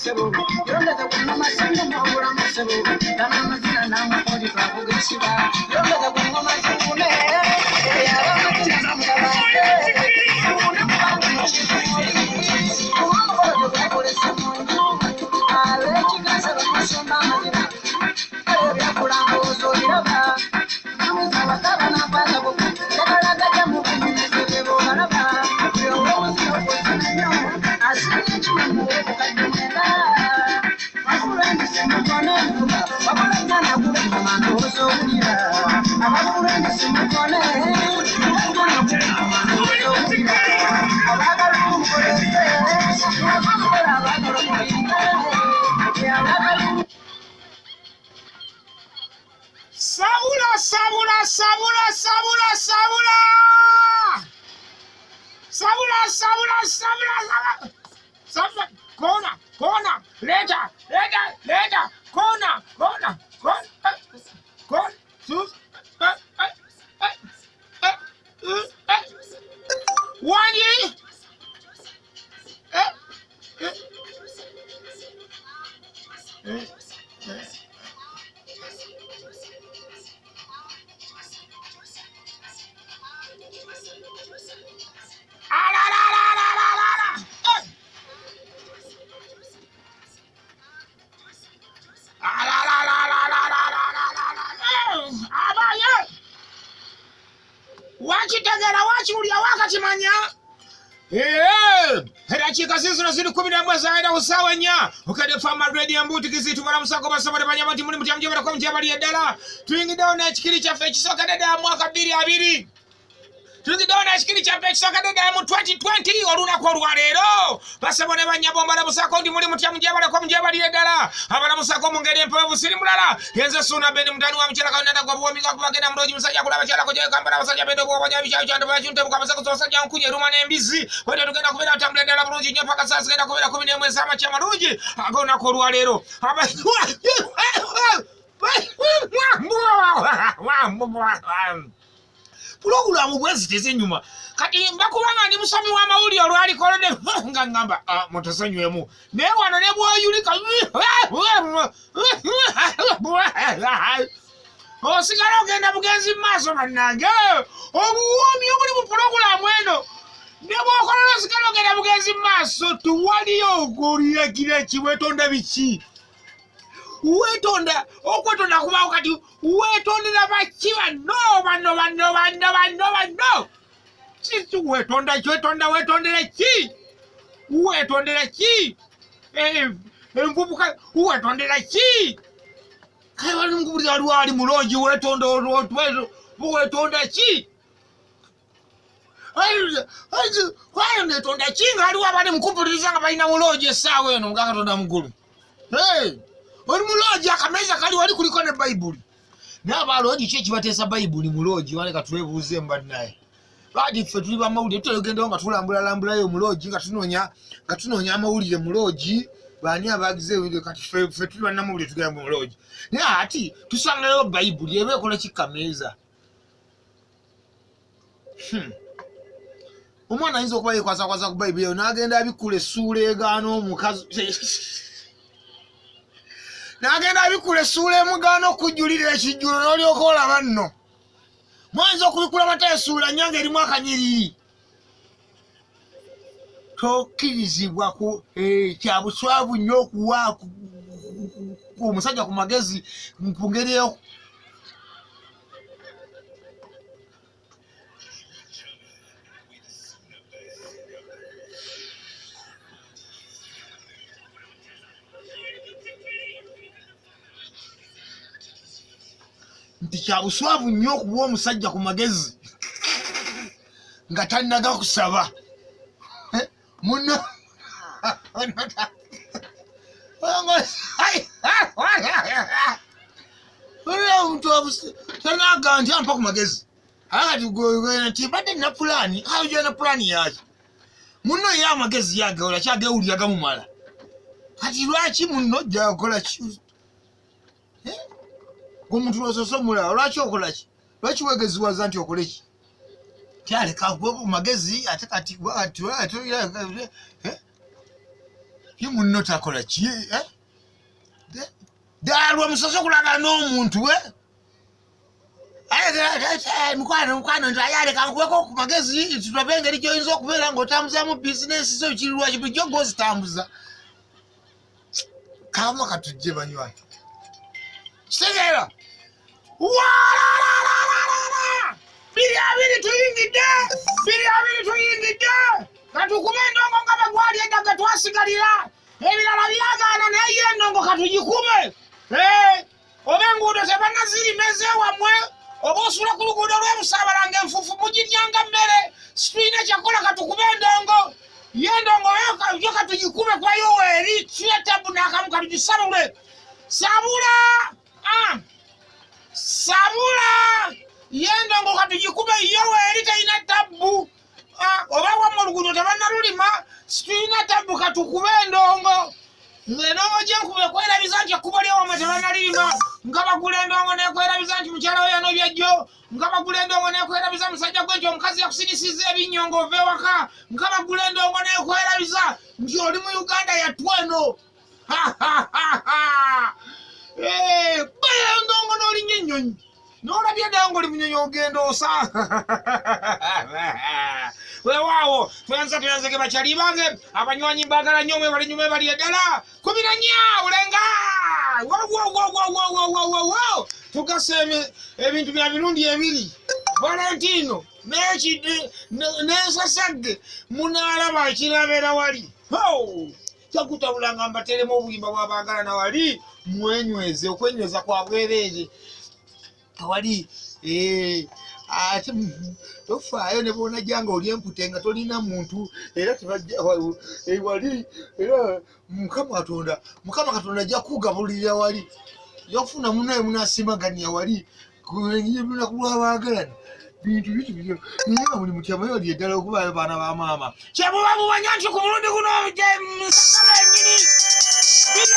masebo yongeza kunywa masengo mabura masebo kana mazina na mapodi twakugishiba yongeza kunywa masebo ne yabamazina na mugaba una mwangu mshikuri uwango kwa semundu ale chikasa masomba mazina ale yakulango zoliraba ameza bataba na pala boku yakalaga jamu kumezebo baraba yo wozio kosinyo asini chimu kadumela afurani semukone babalana kuba mandozo ulira abafurani semukone mandozo ulira abagalu mkolese abagalu mkolese Sabula, sabula, sabula, sabula, sabula. Sabula, sabula, sabula, sabula. Sabula, corner, later, corner, sus, one year. Wachitegera wachiulya wakachimanya era chika zizino zili 11 zaida usawanya ukade fama radio mbuti kizitu mara musako basabale banyamati muri mutya mjebera kwa mjebali edala twingidaona chikiri cha fe kisoka dada mwaka 22 twingidaona chikiri cha fe kisoka dada mu 2020 oluna kwa lwalero basabone banyabomba na musako ndi muri mutya mjebala kwa mjebali edala abala musako mungere mpevu siri mulala yenze suna beni mtani wa mchela kaenda kwa bwo mika kubagena mroji musajja kulaba chala koje kambara basajja bendo bwo banyabisha cyane bachunte bukabasa kuzosajja nkunye ruma nembizi wende tugenda kubera tambule dala bulungi nyo paka sasa genda kubera 11 sama cha marungi agona ko lwalero Pulogulamu bwezi teze nyuma kati mbakubanga ndi musomi wa mawuli olwali kolode ngamba mutasanyuemu ne wano ne bwoyulika osigala ogenda bugenzi maaso bannange obuwoomi obuli mu pulogulamu eno ne bwokolola osigala ogenda bugenzi maaso tuwaliyo ogolirekire kiwetonda biki wetonda okwetonda kubawo kati wetondera baki bano kiki wetonda kyetonda wetondera ki wetondera ki envubuka wetondera ki kale wali ngubuli alwali mulongi wetonda wetonda ki ayo netonda ki ngaliwo abali mukupuliriza nga balina mulongi essaawa eno nga katonda mugulu oli muloji akameza kali wali kuliko ne Bible n'abaloji kye kibateesa Bible muloji wale katwebuuze mbadnaye ladi ffe tuli ba mawulire tutagenda nga tulambula yo muloji nga tunoonya amawulire muloji bani abagize wile kati ffe tuli banna mawulire tugenda mu muloji naye ati tusangayo Bible ebe kola kikameza omwana ayinza okuba yekwasakwaza ku Bible eyo n'agenda abikula essuula egaana omukazi nagenda abikula essuula emugaana okujjulira ekijjulo n'olyoka olaba nno mwanza okubikula mata essuula nyanga erimu akanyiriri tokkirizibwa kya buswavu nnyo okuwa omusajja ku magezi ku ngeri eyo nti kya buswavu nnyo okuwa omusajja ku magezi nga tannaga kusaba muno tanaga nti ampa ku magezi akati badde nina pulaani ayojja na pulaani yaki muno ye amagezi yagawula kyagewulira gamumala kati lwaki muno jakola ki omuntu lwososomula lwaki okola ki lwaki wegeziwaza nti okole ki kyaleka magezi ate kati ye munno takola ki dalwa musoso kulaga n'omuntu mukwano nti ayaleka nkuweko ku magezi tulabe engeri gy'oyinza okubeera ng'otambuzamu bizinesi zo kirirwa bulijjo gwozitambuza kama katujje banywanyi kitegeera biri abiri tuyingidde katukube endongo nga bwe gwali edda ge twasigalira ebirala byagaana naye ye endongo katugikume oba enguudo tebannazirima ez'ewammwe oba osula ku luguudo lw'ebusabalanga enfuufu mugiryanga mmere situyina kyakola katukube endongo ye endongo yo katugikume kwa Yoweri tuye tabu n'akamu katugisabule sabula ye endongo katugikume Yoweri tayina tabu oba wamwe oluguudo tebannalulima situyina tabu katukube endongo endongo gyenkube kwerabiza nti ekkubo lyewamwe tebannalirima nga bagula endongo nekwerabiza nti mukyala we yano byajjo nga bagula endongo nekwerabiza musajja gwe nti omukazi yakusinisiza ebinnyongo ova ewaka nga bagula endongo nekwerabiza nti oli mu Uganda yatweno baya endongo n'olinya ennyonyi n'olabye ddala ng'oli munyonyi ogenda osa weewaawo tuyanze ge bakyali bange abanywanyi mbagala nnyo mwebali nnyo mwebali eddala 14 bulenga tugase ebintu bya mirundi ebiri Valentino n'ensasagge munaalaba ekinabeera wali kyakutabulanga mbateremu obuyimba bw'abaagala na wali mwenyweze okwenyweza kwa bwereere awali ate tofaayo ne boonajjanga oli empute nga tolina muntu era tebajja wali era mukama katonda ajja kugabulirira wali yofuna munaye munasimagania wali lunaku lw'abaagalana bintu bitubyo naye nga buli mutyama yoli eddala okubayo baana ba maama kyebubabubanya nti ku mulundi guno musala emiri biri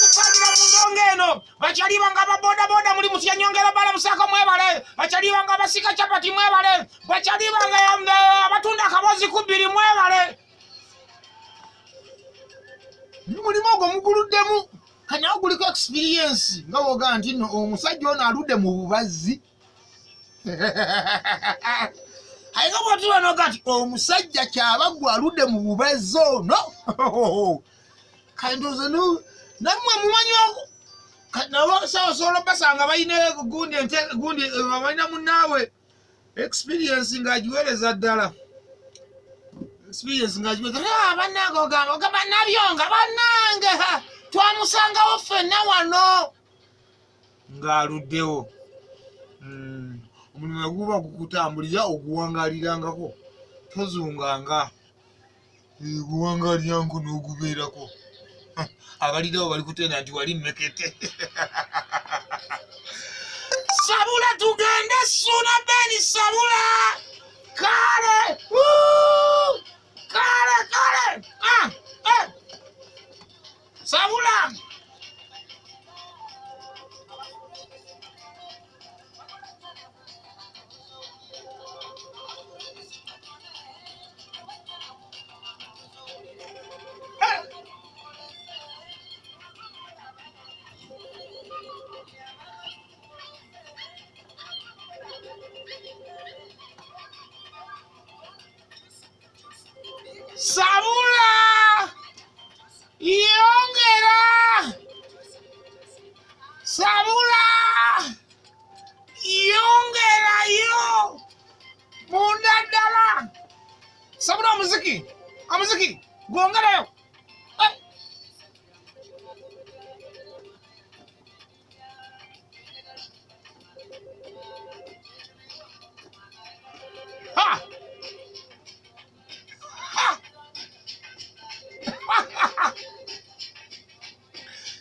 kufaanira mu ndongo eno bakyaliba nga babodaboda muli mutya nyongera bala musaka mwebale bakyaliba nga basika capati mwebale bakyaliba nga abatunda akabozi ku 2 mwebale mulimu ogwo muguluddemu kanawo guliko experience nga woga nti omusajja ono aludde mu bubazzi ayinza bwatulanoga nti omusajja kyabagwa aludde mu bubazzi ono kandoze nammwe mumanyi nabo sawasobola basanga balina gundi balina munnaawe experience ng'agiweereza ddala bannange ogamba nabyonga bannange twamusangawo ffenna wano ng'aluddewo omulimu guba gukutambulira oguwangalirangako tozunganga guwangalirangako n'ogubeerako abalirawo bali kutenda nti wali mmekete sabula tugende suna beni sabula kale sabula sabula yongera sabula yongerayo munda ddala sabula omuziki gwongerayo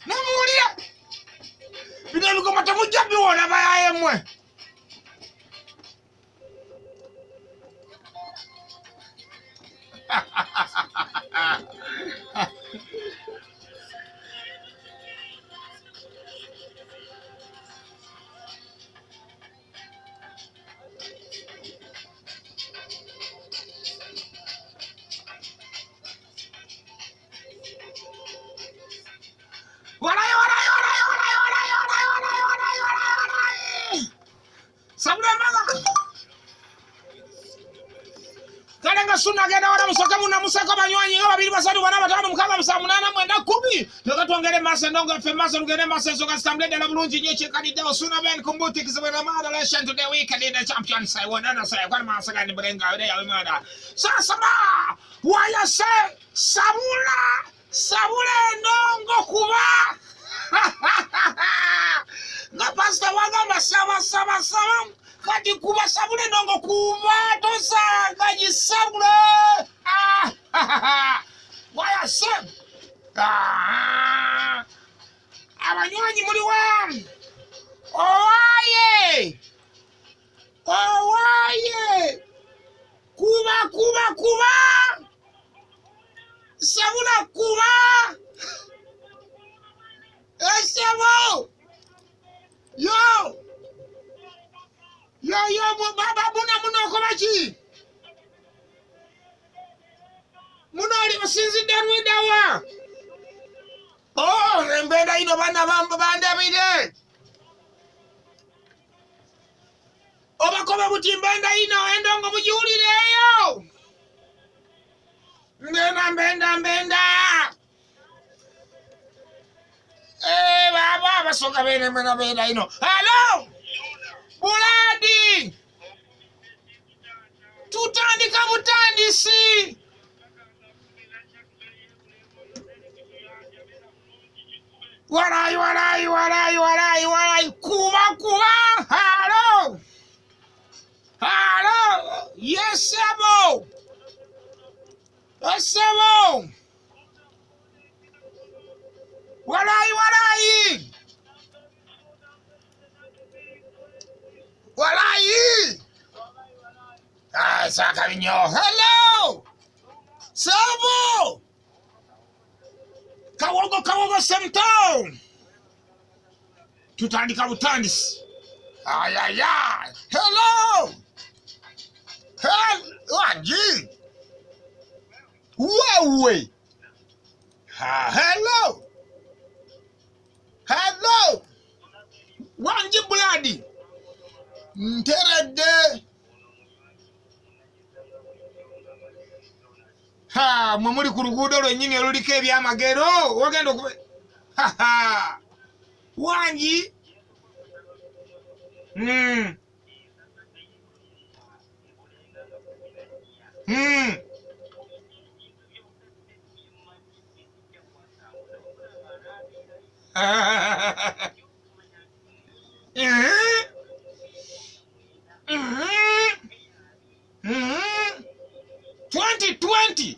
nemuwulira bino ebigoma temujja biwona bayayemwe suna genda wala musoka muna musako banywanyi nga babiri basatu bana batano mukanga musa munana mwenda 10 toka tuongere mase ndongo fe mase ngene mase soka stamble de la bulunji nyeche kadida suna ben kumbuti kizabana mada lesson today week in the champion say wona say kwa mase gani brenga ide ya mada sasa ba waya se sabule ndongo kuba nga pasta wanga masama kati kuba sabule ndongo kuba tosa ngaji sabule waya se abanywanyi muri wa owaye kuba sabula kuba esebo yo baba buna muno kobachi muno ali basinzi derwidawa mbenda ino bana banda bide obakoba buti mbenda ino endongo mujiulireyo mbenda baba basoka bene mbenda ino hello Buladi tutandika butandisi walai kuba hello yes sebo walai saka vinyo hello sebo kawogo semtown tutandika butandisi hello wanji wewe hello wanji Buladi nterede muri ku rugudo rwenyine ruriko ebyamagero wogenda okube wanji $2020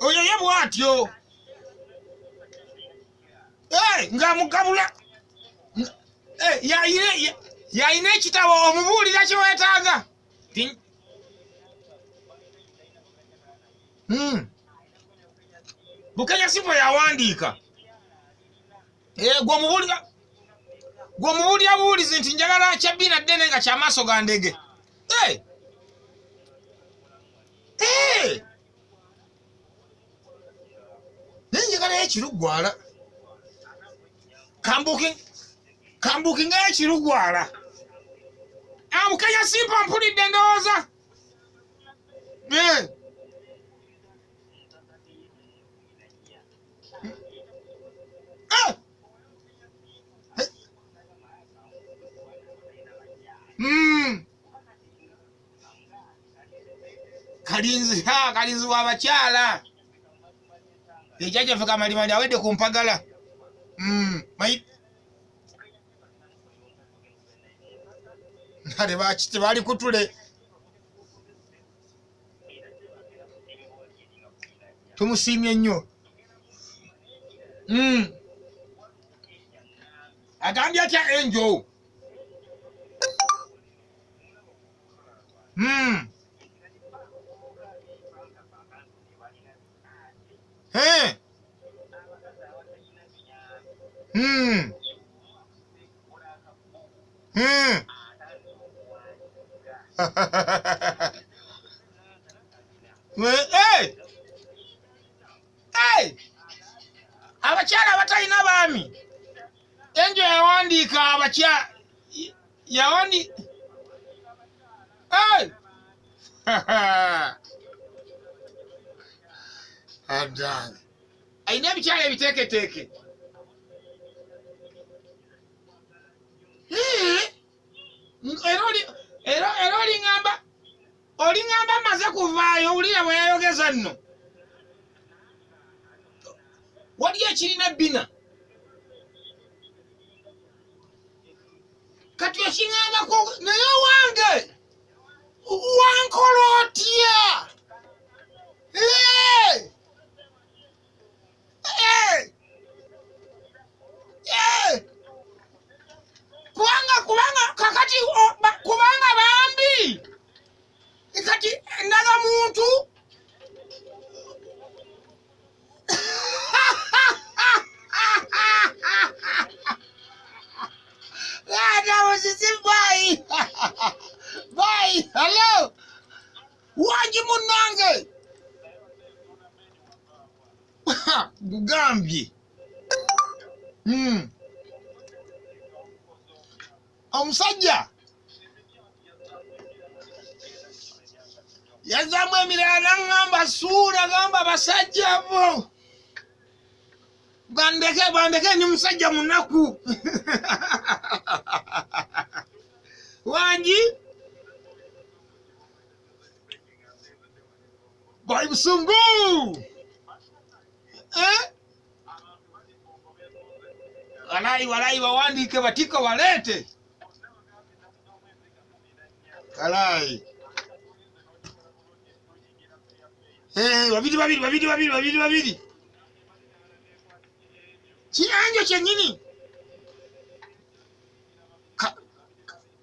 oyo ye bwatyo nga mugabula yaine ekitabo omubuulira kyewetaaga Bukenya sipo yawandiika gw'omubuulira buulizi nti njagala kyabbina ddene nga kyamaaso ga ndege nenjagalayo ekirugwala kambuki ngayo ekirugwala Bukenya sipo mpulidde ndowooza kalinzi w'abakyala ejjajjaffe Kamalimani awedde ku mpagala tebali kutule tumusiimye nnyo agambye atya Angel Adanga. Ayina ebikyala ebiteeketeeke. Era olingamba amaze kuvaayo owulira bwe yayogeza nno. Waliyo ekirina ebbina. Kati okingambako naye wange wankola otya? Kubanga kakati kubanga bambi kati ndaga muntu that was it. Bye. Bye. Hello. Waji munange. Bugambi. Omusajja. Yazamu emirala ngamba suura gamba basajja bo. Bandeke ni musajja munaku. Wanji Boy Busungu. Walai wawandike batika walete. Walai. Babiri. Kianjo kyenyini.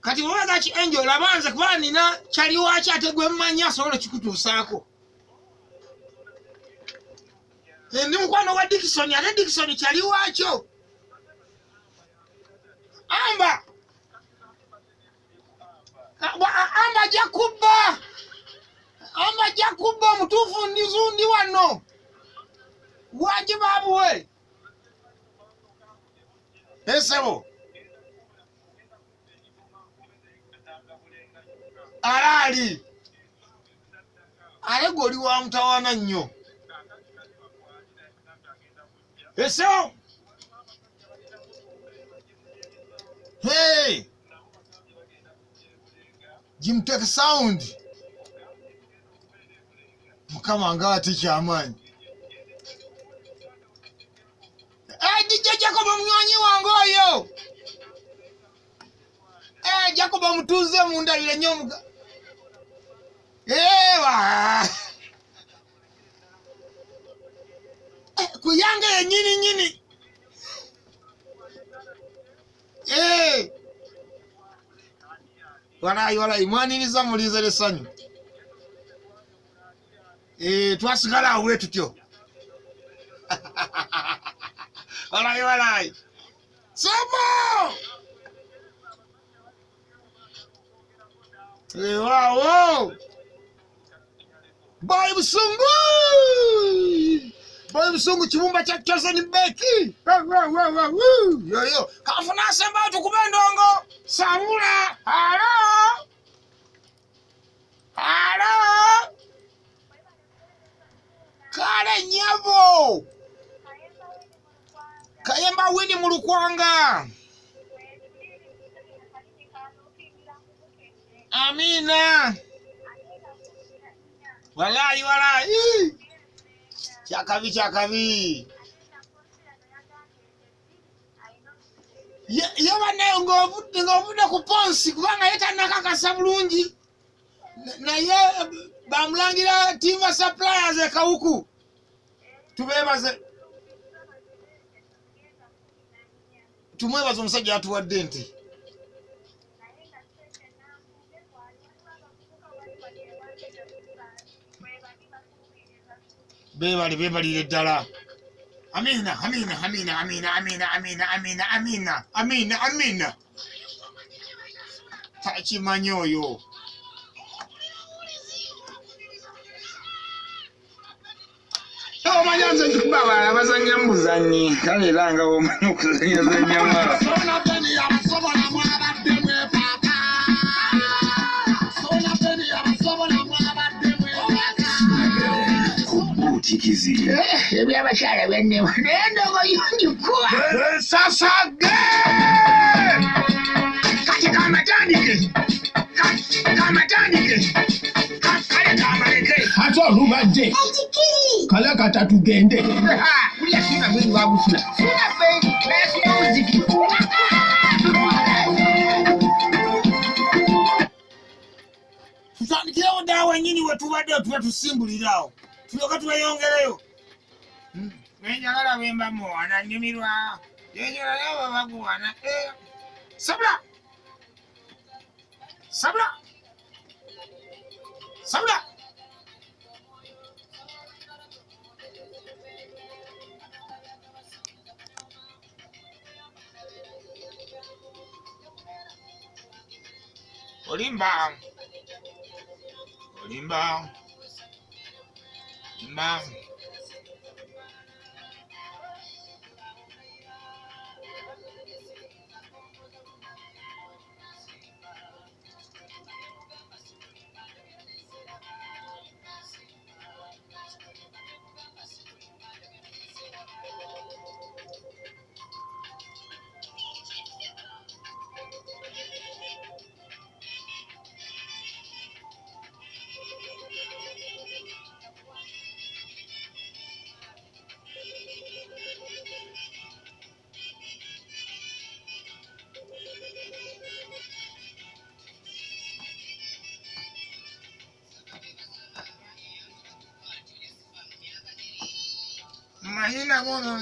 Kati mwaga kianjo labanza kuba nina kyali wachi ategwe mmanya asobola kikutuusaako. Ndi mukwano wa Dickson, ate Dickson kyali wakyo. Amba Jakuba mutufu ndizundi wano. Waje babuwe. Esebo. Alali. Ale goli wa mtawana nnyo. Esebo. Hey. Jim Tech Sound. Mukama ngati kyamani. DJ Jacob mnyonyi wangu oyo. Jacob mutuze mundabire nyomuga. Ewa. Kuyange yenyini. Walai mwaniriza mulize lesanyu. Twasigala awe tutyo. Walai. Somo! Wow! Boy Busungu kibumba kya Chosen Beki. Yo. Kafuna semba tukubendongo. Samula. Halo. Kale nyabo. Kayemba wini mulukwanga. Amina. Walai. Chakavi. Yewa nayo ngovuda kuponsi kubanga yeta nakakasa bulungi. Na ye bamulangira Timber Suppliers ekawuku. Tubebaze. Tumwebaza omusajja atuwadde nti. Bebalire ddala. Amina. Takimanyi oyo. Omanyi nze nkubaba abazannya mbuzanyi kale era nga omanyi okuzannya zanyama. Sola peni ya kikizi ebyabakyala bennema naye ndogo yungikuwa sasage kati kamatandike kale kamaleke ate olubadde kale kata tugende kulya singa mwini wagusula sinaffe nayafuna omuziki tutandikirewo ddala wenyini wetubadde tuba tusimbulirawo tulyoka tweyongereyo nenjagala bwemba muwana nyumirwa yenjagala babaguwana sabula olimba mahina gono